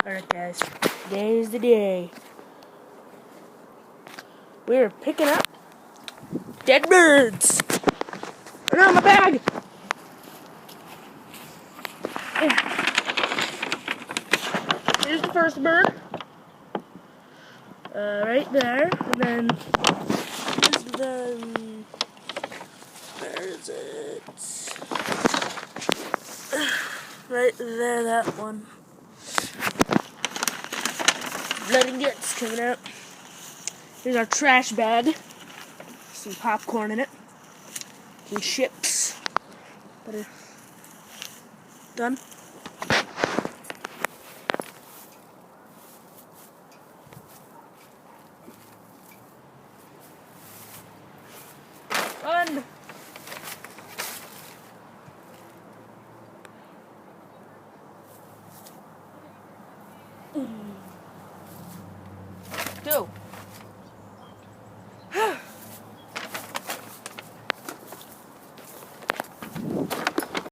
Alright guys, today is the day. We're picking up dead birds. Oh no, my bag! Here's the first bird. Right there. And then here's the... Where is it? Right there, that one. Blood and guts coming out. Here's our trash bag. Some popcorn in it. Some chips. Better. Done. Done. Go.